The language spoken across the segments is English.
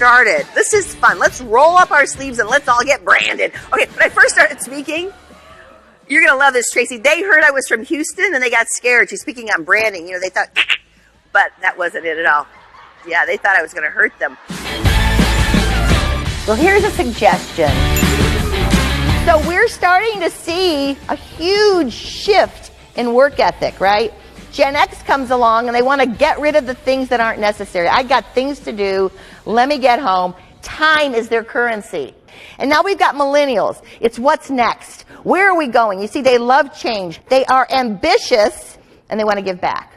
started. This is fun. Let's roll up our sleeves and let's all get branded. Okay, when I first started speaking, you're going to love this, Tracy. They heard I was from Houston and they got scared. She's speaking on branding. You know, they thought, but that wasn't it at all. Yeah, they thought I was going to hurt them. Well, here's a suggestion. So we're starting to see a huge shift in work ethic, right? Gen X comes along and they want to get rid of the things that aren't necessary. I got things to do. Let me get home. Time is their currency. And now we've got millennials. It's what's next. Where are we going? You see, they love change. They are ambitious and they want to give back.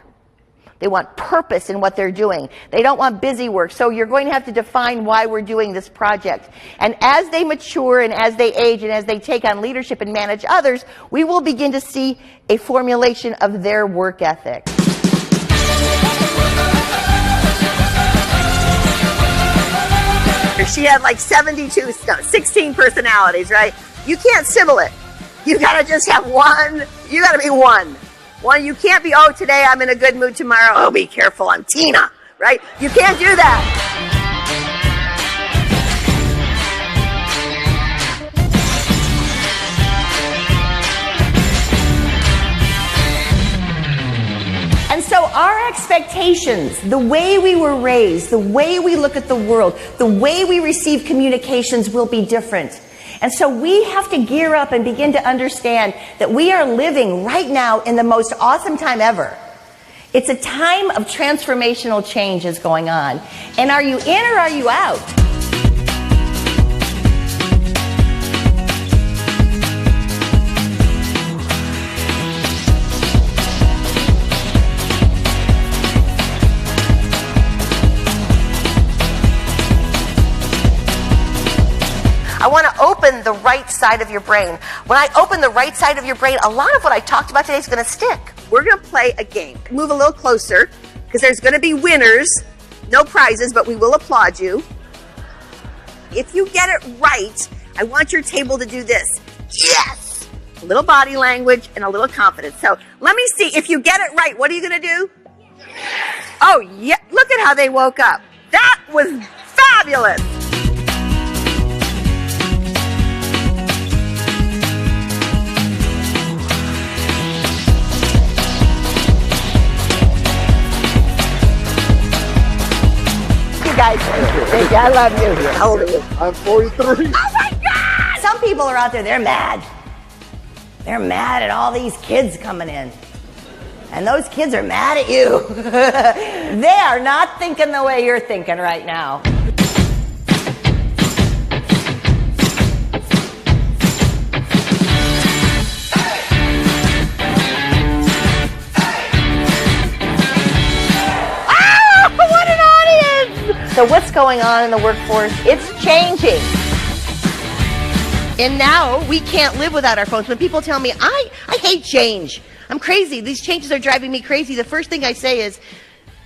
They want purpose in what they're doing. They don't want busy work. So you're going to have to define why we're doing this project. And as they mature and as they age and as they take on leadership and manage others, we will begin to see a formulation of their work ethic. She had like 16 personalities, right? You can't sybil it. You got to just have one. You got to be one. One, you can't be, oh, today I'm in a good mood, tomorrow, oh, be careful, I'm Tina, right? You can't do that. And so our expectations, the way we were raised, the way we look at the world, the way we receive communications will be different. And so we have to gear up and begin to understand that we are living right now in the most awesome time ever. It's a time of transformational change is going on. And are you in or are you out? I want to open the right side of your brain. When I open the right side of your brain, a lot of what I talked about today is going to stick. We're going to play a game. Move a little closer, because there's going to be winners. No prizes, but we will applaud you. If you get it right, I want your table to do this. Yes! A little body language and a little confidence. So let me see. If you get it right, what are you going to do? Oh, yeah. Look at how they woke up. That was fabulous. Guys, thank you. I love you. How old are you? I'm 43. Oh my God! Some people are out there, they're mad. They're mad at all these kids coming in. And those kids are mad at you. They are not thinking the way you're thinking right now. So what's going on in the workforce? It's changing. And now we can't live without our phones. When people tell me, I hate change. I'm crazy. These changes are driving me crazy. The first thing I say is,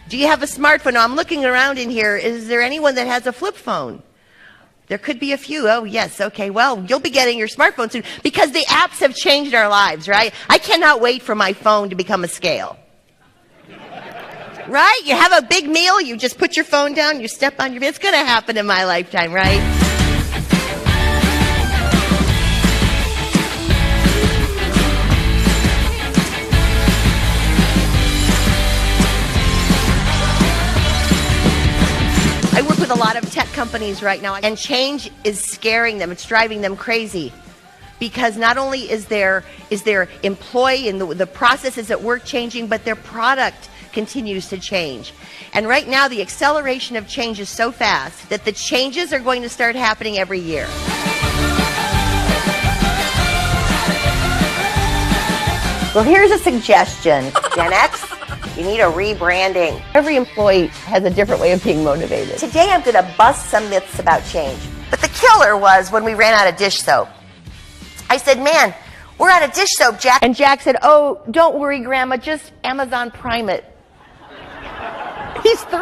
do you have a smartphone? No, I'm looking around in here. Is there anyone that has a flip phone? There could be a few. Oh, yes. Okay. Well, you'll be getting your smartphone soon because the apps have changed our lives, right? I cannot wait for my phone to become a scale. Right? You have a big meal, you just put your phone down, you step on your... It's going to happen in my lifetime, right? I work with a lot of tech companies right now, and change is scaring them. It's driving them crazy. Because not only is their employee and the processes at work changing, but their product continues to change. And right now, the acceleration of change is so fast that the changes are going to start happening every year. Well, here's a suggestion. Gen X, you need a rebranding. Every employee has a different way of being motivated. Today, I'm going to bust some myths about change. But the killer was when we ran out of dish soap. I said, man, we're out of dish soap, Jack. And Jack said, oh, don't worry, Grandma, just Amazon Prime it. He's 3.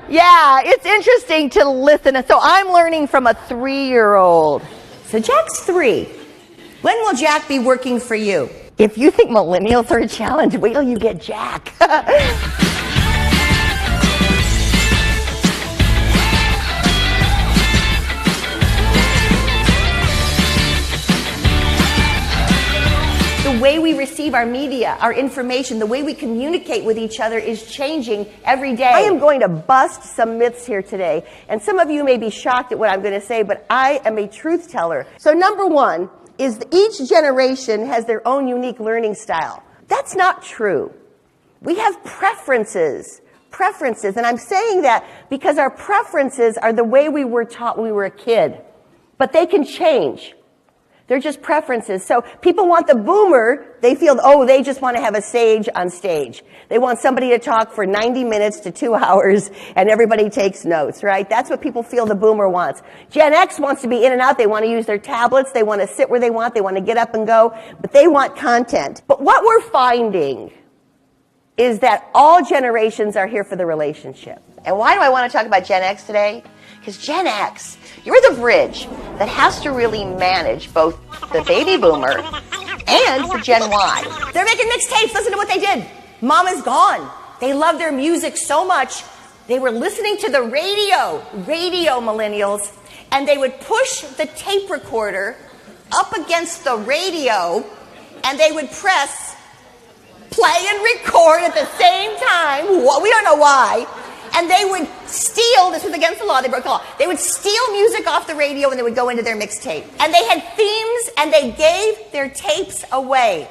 Yeah, it's interesting to listen. So I'm learning from a 3-year-old. So Jack's 3. When will Jack be working for you? If you think millennials are a challenge, wait till you get Jack. receive our media, our information, the way we communicate with each other is changing every day. I am going to bust some myths here today, and some of you may be shocked at what I'm going to say, but I am a truth teller. So number one is each generation has their own unique learning style. That's not true. We have preferences. And I'm saying that because our preferences are the way we were taught when we were a kid. But they can change. They're just preferences. So people want the boomer. They feel, oh, they just want to have a sage on stage. They want somebody to talk for 90 minutes to 2 hours and everybody takes notes, right? That's what people feel the boomer wants. Gen X wants to be in and out. They want to use their tablets. They want to sit where they want. They want to get up and go. But they want content. But what we're finding is that all generations are here for the relationship. And why do I want to talk about Gen X today? Because Gen X, you're the bridge that has to really manage both the baby boomer and the Gen Y. They're making mixtapes. Listen to what they did. Mama's gone. They love their music so much. They were listening to the radio millennials, and they would push the tape recorder up against the radio, and they would press play and record at the same time. We don't know why. And they would steal, this was against the law, they broke the law. They would steal music off the radio and they would go into their mixtape. And they had themes and they gave their tapes away.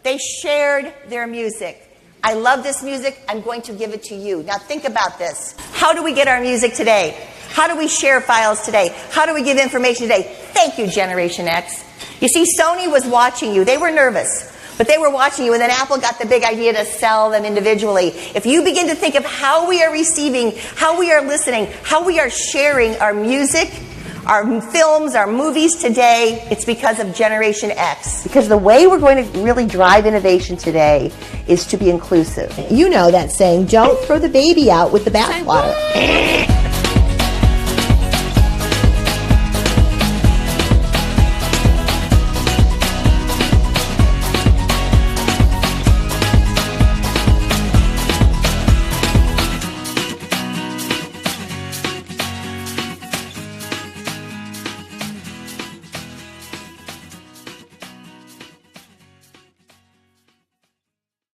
They shared their music. I love this music, I'm going to give it to you. Now think about this. How do we get our music today? How do we share files today? How do we give information today? Thank you, Generation X. You see, Sony was watching you. They were nervous. But they were watching you, and then Apple got the big idea to sell them individually. If you begin to think of how we are receiving, how we are listening, how we are sharing our music, our films, our movies today, it's because of Generation X. Because the way we're going to really drive innovation today is to be inclusive. You know that saying, don't throw the baby out with the bathwater.